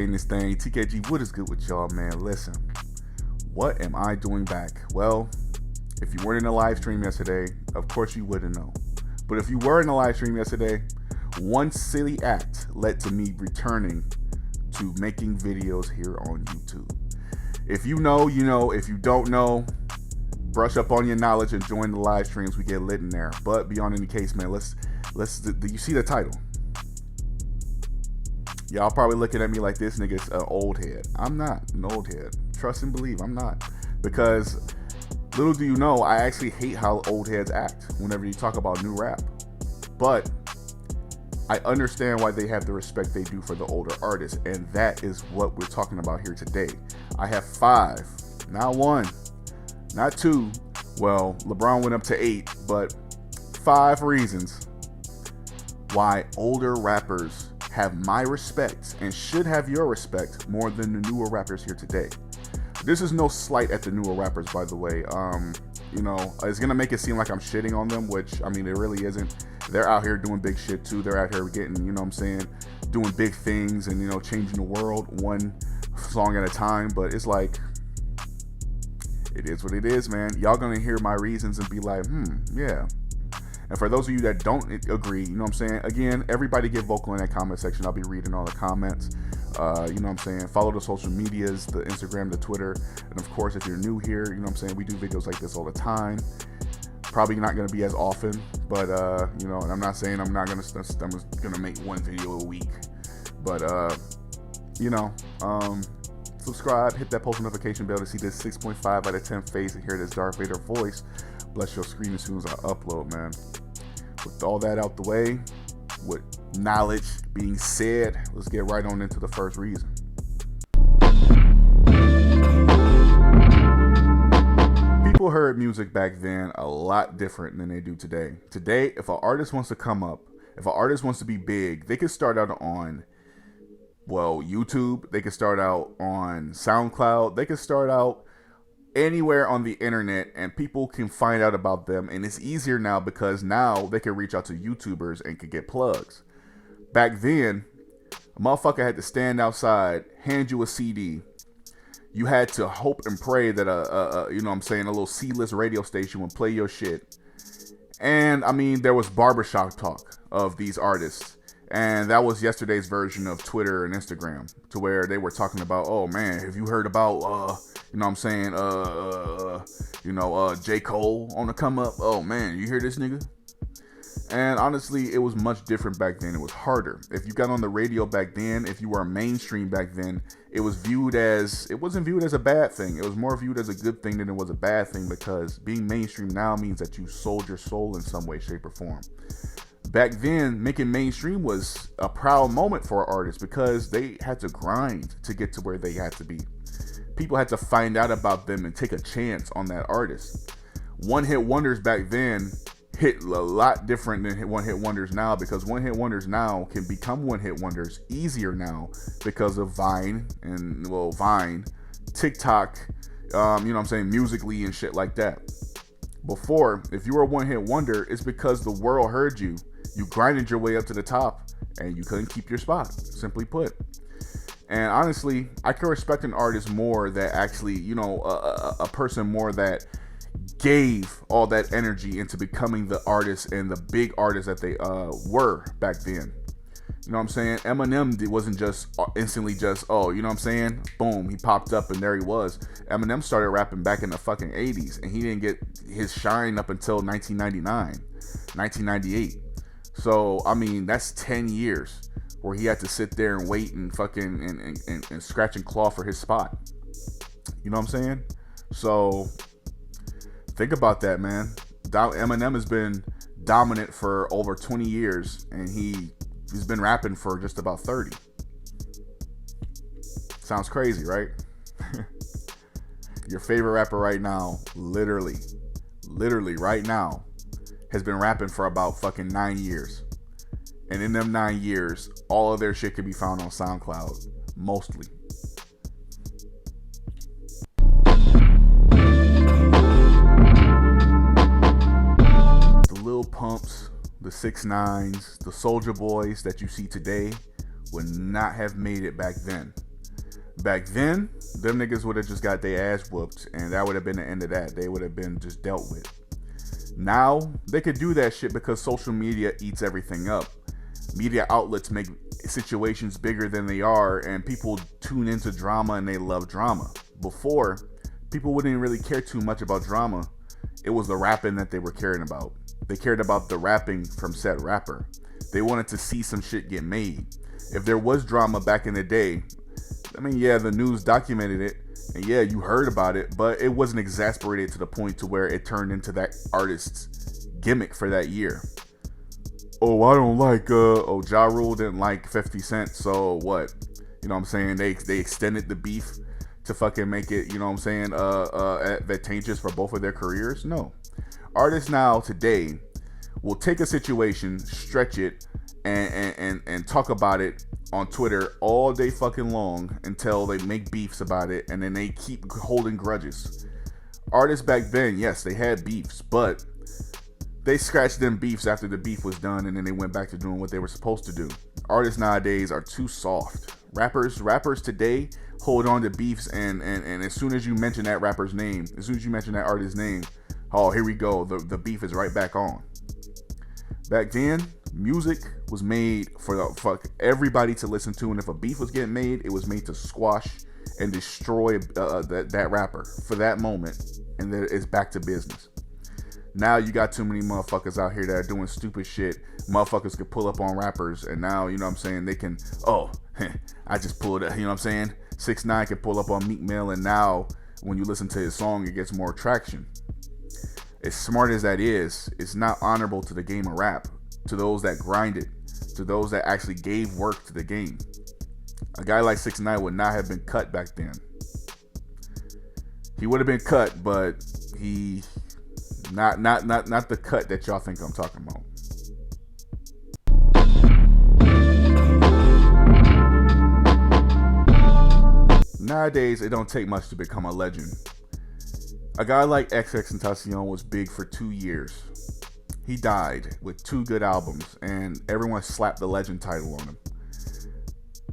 in this thing. TKG, what is good with y'all, man? Listen, what am I doing back? Well, if you weren't in the live stream yesterday, of course you wouldn't know. But if you were in the live stream yesterday, one silly act led to me returning to making videos here on YouTube. If you know, you know. If you don't know, brush up on your knowledge and join the live streams. We get lit in there. But beyond any case, man, let's. Do you see the title? Y'all probably looking at me like this nigga's an old head. I'm not an old head. Trust and believe, I'm not. Because little do you know, I actually hate how old heads act whenever you talk about new rap. But I understand why they have the respect they do for the older artists, and that is what we're talking about here today. I have 5, not 1, not 2. Well, LeBron went up to 8, but 5 reasons why older rappers have my respect and should have your respect more than the newer rappers here today. This is no slight at the newer rappers, by the way. It's gonna make it seem like I'm shitting on them, which I mean it really isn't. They're out here doing big shit too. They're out here getting, doing big things and changing the world one song at a time. But it's like, it is what it is, man. Y'all gonna hear my reasons and be like, yeah. And for those of you that don't agree, again, everybody get vocal in that comment section. I'll be reading all the comments. Follow the social medias, the Instagram, the Twitter. And of course, if you're new here, we do videos like this all the time. Probably not going to be as often, but, and I'm not saying I'm going to make one video a week. But, subscribe, hit that post notification bell to see this 6.5 out of 10 face and hear this Darth Vader voice. Bless your screen as soon as I upload, man. With all that out the way, with knowledge being said, let's get right on into the first reason. People heard music back then a lot different than they do today. Today, if an artist wants to come up, if an artist wants to be big, they could start out on, YouTube. They could start out on SoundCloud. They could start out anywhere on the internet and people can find out about them, and it's easier now because now they can reach out to YouTubers and could get plugs. Back then, a motherfucker had to stand outside, hand you a CD. You had to hope and pray that a little C-list radio station would play your shit. And I mean, there was barbershop talk of these artists. And that was yesterday's version of Twitter and Instagram, to where they were talking about, oh man, have you heard about, J. Cole on the come up? Oh man, you hear this nigga? And honestly, it was much different back then. It was harder. If you got on the radio back then, if you were mainstream back then, it wasn't viewed as a bad thing. It was more viewed as a good thing than it was a bad thing, because being mainstream now means that you sold your soul in some way, shape, or form. Back then, making mainstream was a proud moment for artists because they had to grind to get to where they had to be. People had to find out about them and take a chance on that artist. One-hit wonders back then hit a lot different than one-hit wonders now, because one-hit wonders now can become one-hit wonders easier now because of Vine, TikTok, Musically and shit like that. Before, if you were a one-hit wonder, it's because the world heard you. You grinded your way up to the top and you couldn't keep your spot, simply put. And honestly, I can respect an artist more that actually, a person more that gave all that energy into becoming the artist and the big artist that they were back then. You know what I'm saying? Eminem wasn't just instantly just, boom, he popped up and there he was. Eminem started rapping back in the fucking 80s, and he didn't get his shine up until 1999, 1998. So, I mean, that's 10 years where he had to sit there and wait and fucking and scratch and claw for his spot. You know what I'm saying? So, think about that, man. Eminem has been dominant for over 20 years, and he's been rapping for just about 30. Sounds crazy, right? Your favorite rapper right now, literally right now, has been rapping for about fucking 9 years. And in them 9 years, all of their shit can be found on SoundCloud, mostly. The Lil Pumps, the 6ix9ines, the Soulja Boys that you see today would not have made it back then. Back then, them niggas would have just got their ass whooped, and that would have been the end of that. They would have been just dealt with. Now, they could do that shit because social media eats everything up. Media outlets make situations bigger than they are, and people tune into drama and they love drama. Before, people wouldn't really care too much about drama. It was the rapping that they were caring about. They cared about the rapping from said rapper. They wanted to see some shit get made. If there was drama back in the day, I mean, yeah, the news documented it, and yeah, you heard about it, but it wasn't exasperated to the point to where it turned into that artist's gimmick for that year. Oh, I don't like, Ja Rule didn't like 50 Cent, so what? You know what I'm saying? They extended the beef to fucking make it, you know what I'm saying, advantageous for both of their careers? No. Artists now, today, will take a situation, stretch it, and talk about it on Twitter all day fucking long until they make beefs about it, and then they keep holding grudges. Artists back then, yes, they had beefs, but they scratched them beefs after the beef was done, and then they went back to doing what they were supposed to do. Artists nowadays are too soft. Rappers today hold on to beefs, and as soon as you mention that rapper's name, as soon as you mention that artist's name, oh, here we go, the beef is right back on. Back then, music was made for everybody to listen to, and if a beef was getting made, it was made to squash and destroy that rapper for that moment, and then it's back to business. Now you got too many motherfuckers out here that are doing stupid shit. Motherfuckers could pull up on rappers, and now, you know what I'm saying, they can, I just pulled it, you know what I'm saying? 6ix9ine can pull up on Meek Mill, and now when you listen to his song, it gets more traction. As smart as that is, it's not honorable to the game of rap, to those that grind it, to those that actually gave work to the game. A guy like 6ix9ine would not have been cut back then. He would have been cut, but he not the cut that y'all think I'm talking about. Nowadays, it don't take much to become a legend. A guy like XXXTentacion was big for 2 years. He died with 2 good albums, and everyone slapped the legend title on him.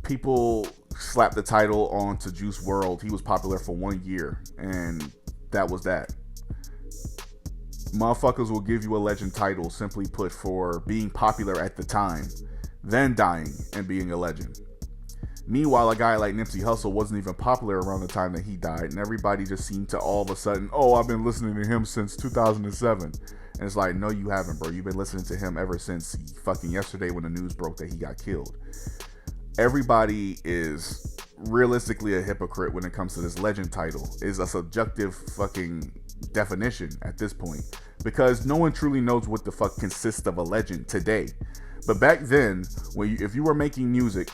People slapped the title onto Juice WRLD. He was popular for 1 year, and that was that. Motherfuckers will give you a legend title simply put for being popular at the time, then dying and being a legend. Meanwhile, a guy like Nipsey Hussle wasn't even popular around the time that he died, and everybody just seemed to all of a sudden, I've been listening to him since 2007. And it's like, no, you haven't, bro. You've been listening to him ever since fucking yesterday when the news broke that he got killed. Everybody is realistically a hypocrite when it comes to this legend title. It's a subjective fucking definition at this point, because no one truly knows what the fuck consists of a legend today. But back then, if you were making music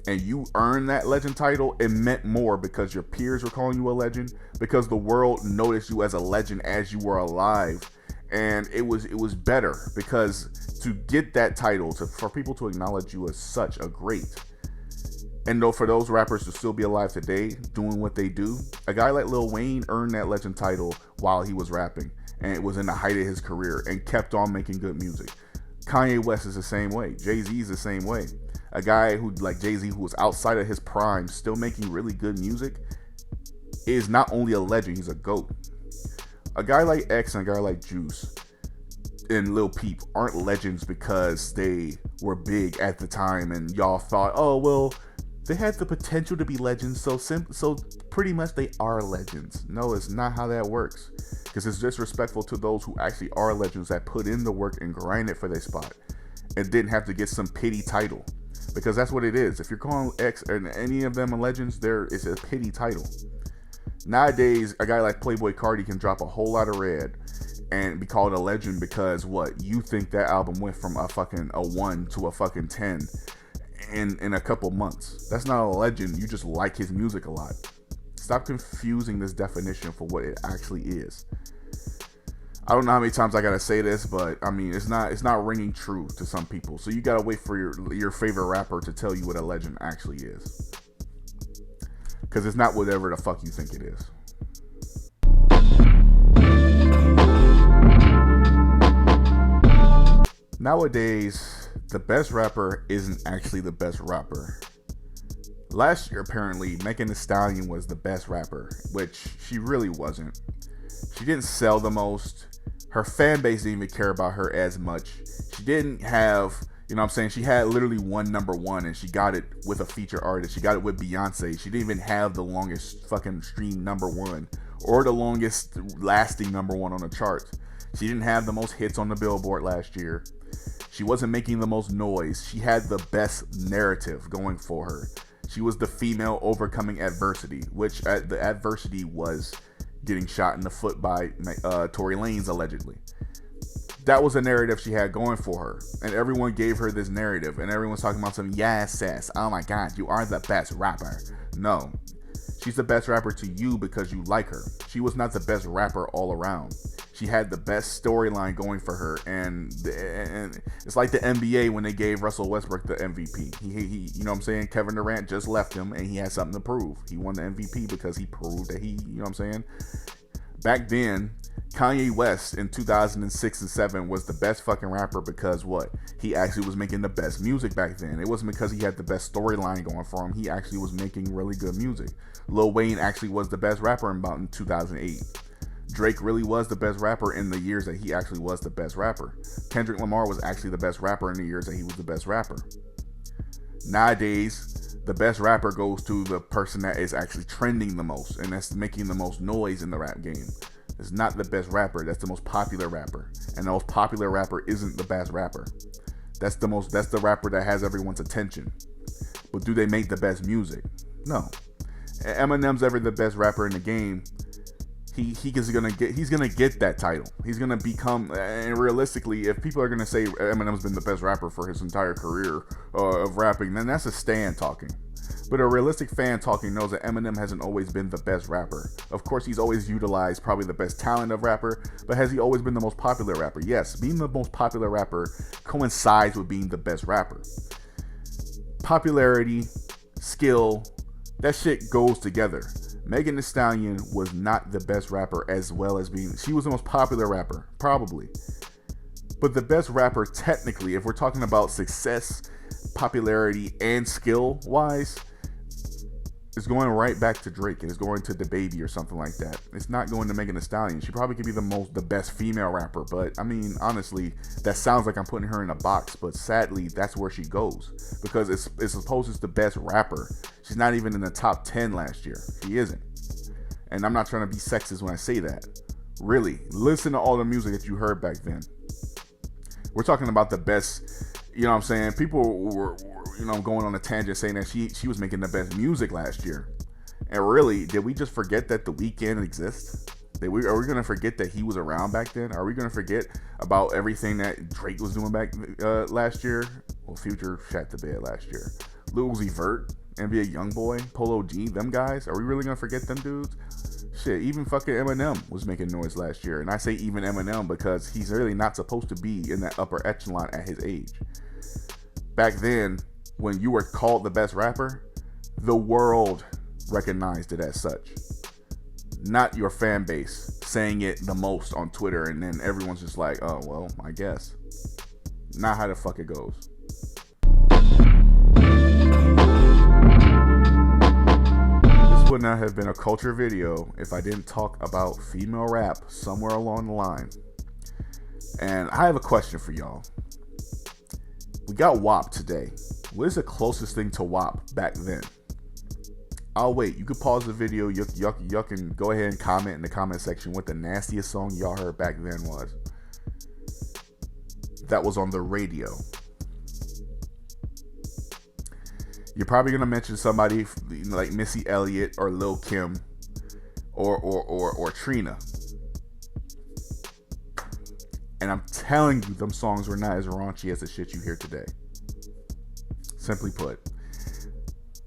and you earned that legend title, it meant more because your peers were calling you a legend, because the world noticed you as a legend as you were alive. And it was better, because to get that title, for people to acknowledge you as such a great, and though for those rappers to still be alive today doing what they do, a guy like Lil Wayne earned that legend title while he was rapping, and it was in the height of his career, and kept on making good music. Kanye West is the same way. Jay-Z is the same way. A guy who, like Jay-Z, who was outside of his prime, still making really good music, is not only a legend, he's a GOAT. A guy like X and a guy like Juice and Lil Peep aren't legends because they were big at the time and y'all thought, they had the potential to be legends, so pretty much they are legends. No, it's not how that works, because it's disrespectful to those who actually are legends, that put in the work and grind it for their spot and didn't have to get some pity title. Because that's what it is. If you're calling X and any of them legends, it's a pity title. Nowadays, a guy like Playboi Carti can drop a whole lot of red and be called a legend because you think that album went from a 1 to a fucking 10 in a couple months. That's not a legend. You just like his music a lot. Stop confusing this definition for what it actually is. I don't know how many times I gotta say this, but I mean, it's not ringing true to some people. So you gotta wait for your favorite rapper to tell you what a legend actually is, because it's not whatever the fuck you think it is. Nowadays, the best rapper isn't actually the best rapper. Last year, apparently, Megan Thee Stallion was the best rapper, which she really wasn't. She didn't sell the most. Her fan base didn't even care about her as much. She didn't have, you know what I'm saying? She had literally one number one, and she got it with a feature artist. She got it with Beyonce. She didn't even have the longest fucking stream number one or the longest lasting number one on the charts. She didn't have the most hits on the Billboard last year. She wasn't making the most noise. She had the best narrative going for her. She was the female overcoming adversity, which the adversity was getting shot in the foot by Tory Lanez, allegedly. That was a narrative she had going for her, and everyone gave her this narrative, and everyone's talking about some, yes, sis, oh my god, you are the best rapper. No, she's the best rapper to you because you like her. She was not the best rapper all around. She had the best storyline going for her, and it's like the NBA when they gave Russell Westbrook the MVP. He, you know what I'm saying? Kevin Durant just left him, and he had something to prove. He won the MVP because he proved that he, you know what I'm saying? Back then, Kanye West in 2006 and 7 was the best fucking rapper because what? He actually was making the best music back then. It wasn't because he had the best storyline going for him. He actually was making really good music. Lil Wayne actually was the best rapper in 2008. Drake really was the best rapper in the years that he actually was the best rapper. Kendrick Lamar was actually the best rapper in the years that he was the best rapper. Nowadays, the best rapper goes to the person that is actually trending the most and that's making the most noise in the rap game. It's not the best rapper, that's the most popular rapper. And the most popular rapper isn't the best rapper. That's the rapper that has everyone's attention. But do they make the best music? No. Eminem's ever the best rapper in the game. He's gonna get that title. He's gonna become, and realistically, if people are gonna say Eminem's been the best rapper for his entire career of rapping, then that's a stan talking. But a realistic fan talking knows that Eminem hasn't always been the best rapper. Of course, he's always utilized probably the best talent of rapper, but has he always been the most popular rapper? Yes, being the most popular rapper coincides with being the best rapper. Popularity, skill, that shit goes together. Megan Thee Stallion was not the best rapper as well as being... She was the most popular rapper, probably. But the best rapper, technically, if we're talking about success, popularity, and skill-wise, is going right back to Drake. It's going to DaBaby or something like that. It's not going to Megan Thee Stallion. She probably could be the best female rapper. But, I mean, honestly, that sounds like I'm putting her in a box. But sadly, that's where she goes. Because it's supposed it's the best rapper. She's not even in the top 10 last year. She isn't. And I'm not trying to be sexist when I say that. Really, listen to all the music that you heard back then. We're talking about the best, you know what I'm saying? People were going on a tangent saying that she was making the best music last year. And really, did we just forget that The Weeknd exists? Are we going to forget that he was around back then? Are we going to forget about everything that Drake was doing back last year? Well, Future shat the bed last year. Lil Uzi Vert, NBA Youngboy, Polo G, them guys. Are we really going to forget them dudes? Shit, even fucking Eminem was making noise last year. And I say even Eminem because he's really not supposed to be in that upper echelon at his age. Back then, when you were called the best rapper, the world recognized it as such. Not your fan base saying it the most on Twitter and then everyone's just like, oh, well, I guess. Not how the fuck it goes. This would not have been a culture video if I didn't talk about female rap somewhere along the line. And I have a question for y'all. We got WAP today. What is the closest thing to WAP back then? I'll wait. You could pause the video. Y'all can go ahead and comment in the comment section what the nastiest song y'all heard back then was. That was on the radio. You're probably gonna mention somebody like Missy Elliott or Lil Kim or Trina. And I'm telling you, them songs were not as raunchy as the shit you hear today. Simply put.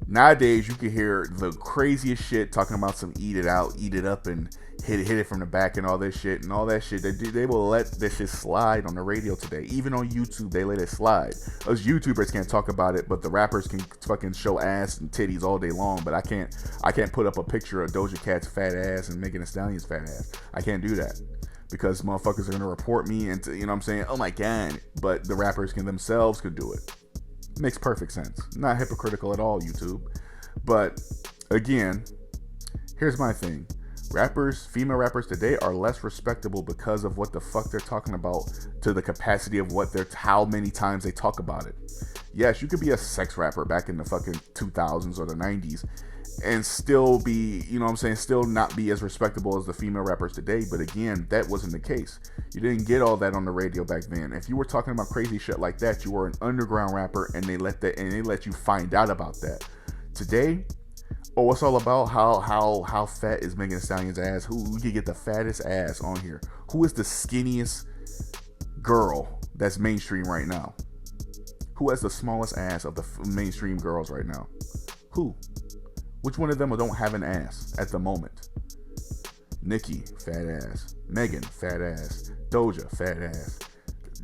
Nowadays, you can hear the craziest shit talking about some eat it out, eat it up, and hit it from the back and all this shit. And all that shit, they will let this shit slide on the radio today. Even on YouTube, they let it slide. Us YouTubers can't talk about it, but the rappers can fucking show ass and titties all day long. But I can't put up a picture of Doja Cat's fat ass and Megan Thee Stallion's fat ass. I can't do that. Because motherfuckers are going to report me and, you know what I'm saying? Oh my God. But the rappers themselves could do it. Makes perfect sense. Not hypocritical at all, YouTube. But again, here's my thing. Female rappers today are less respectable because of what the fuck they're talking about, to the capacity of how many times they talk about it. Yes, you could be a sex rapper back in the fucking 2000s or the 90s and still be, you know what I'm saying, still not be as respectable as the female rappers today. But again, that wasn't the case. You didn't get all that on the radio back then. If you were talking about crazy shit like that, you were an underground rapper, and they let you find out about that. Today, oh, it's all about how fat is Megan Thee Stallion's ass. Who can get the fattest ass on here? Who is the skinniest girl that's mainstream right now? Who has the smallest ass of the mainstream girls right now? Who? Which one of them don't have an ass at the moment? Nicki, fat ass. Megan, fat ass. Doja, fat ass.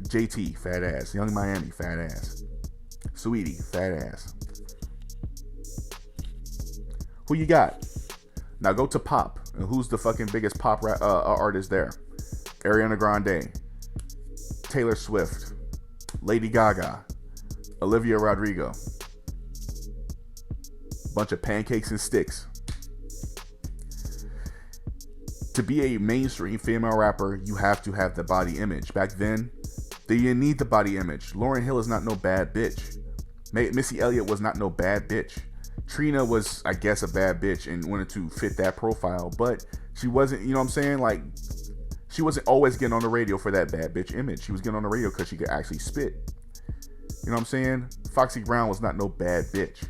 JT, fat ass. Young Miami, fat ass. Sweetie, fat ass. Who you got? Now go to pop. And who's the fucking biggest pop artist there? Ariana Grande, Taylor Swift, Lady Gaga, Olivia Rodrigo. Bunch of pancakes and sticks. To be a mainstream female rapper, you have to have the body image. Back then, they didn't need the body image. Lauryn Hill is not no bad bitch. Missy Elliott was not no bad bitch. Trina was, I guess, a bad bitch and wanted to fit that profile, but she wasn't, you know what I'm saying? Like, she wasn't always getting on the radio for that bad bitch image. She was getting on the radio because she could actually spit. You know what I'm saying? Foxy Brown was not no bad bitch.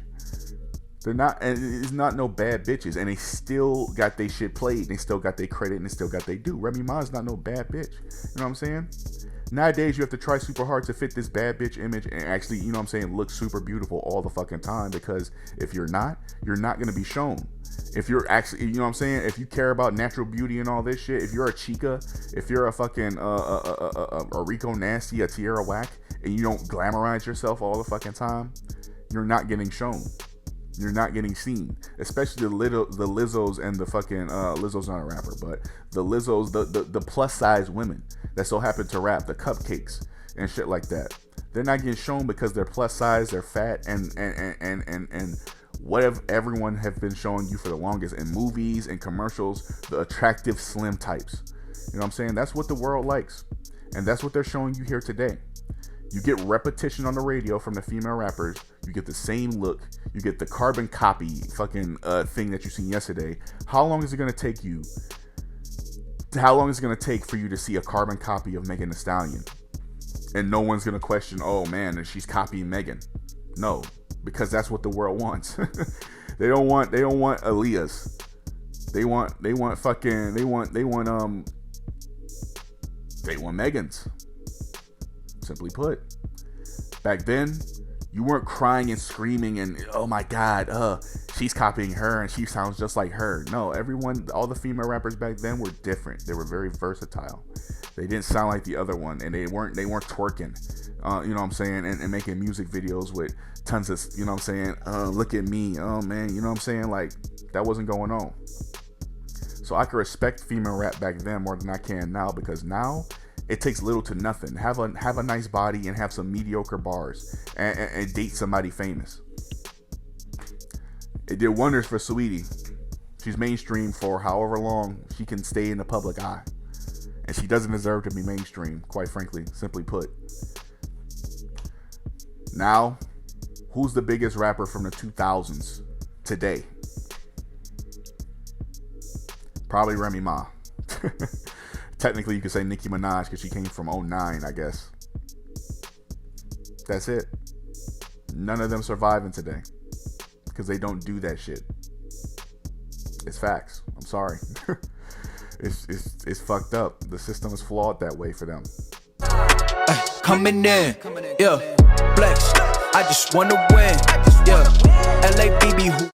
They're not, and it's not no bad bitches, and they still got their shit played. They still got their credit, and they still got their due. Remy Ma is not no bad bitch. You know what I'm saying? Nowadays, you have to try super hard to fit this bad bitch image and actually, you know what I'm saying, look super beautiful all the fucking time, because if you're not going to be shown. If you're actually, you know what I'm saying, if you care about natural beauty and all this shit, if you're a Chica, if you're a fucking a Rico Nasty, a Tierra Whack, and you don't glamorize yourself all the fucking time, you're not getting shown. You're not getting seen, especially the Lizzos and the fucking Lizzo's not a rapper, but the Lizzos, the plus size women that so happen to rap, the cupcakes and shit like that. They're not getting shown because they're plus size, they're fat, and whatever everyone have been showing you for the longest in movies and commercials, the attractive slim types. You know what I'm saying? That's what the world likes, and that's what they're showing you here today. You get repetition on the radio from the female rappers. You get the same look. You get the carbon copy fucking thing that you seen yesterday. How long is it going to take you? How long is it going to take for you to see a carbon copy of Megan Thee Stallion? And no one's going to question, oh man, she's copying Megan. No, because that's what the world wants. They don't want Aaliyah's. They want Megan's. Simply put, back then, you weren't crying and screaming and, oh my God, she's copying her and she sounds just like her. No, all the female rappers back then were different. They were very versatile. They didn't sound like the other one, and they weren't twerking, you know what I'm saying, and making music videos with tons of, you know what I'm saying, look at me, oh man, you know what I'm saying, like, that wasn't going on. So I can respect female rap back then more than I can now, because now it takes little to nothing. Have a nice body and have some mediocre bars and date somebody famous. It did wonders for Sweetie. She's mainstream for however long she can stay in the public eye. And she doesn't deserve to be mainstream, quite frankly, simply put. Now, who's the biggest rapper from the 2000s today? Probably Remy Ma. Technically, you could say Nicki Minaj because she came from 2009, I guess. That's it. None of them surviving today because they don't do that shit. It's facts. I'm sorry. It's fucked up. The system is flawed that way for them. Coming in, yeah, flex. I just wanna win, yeah. LABB.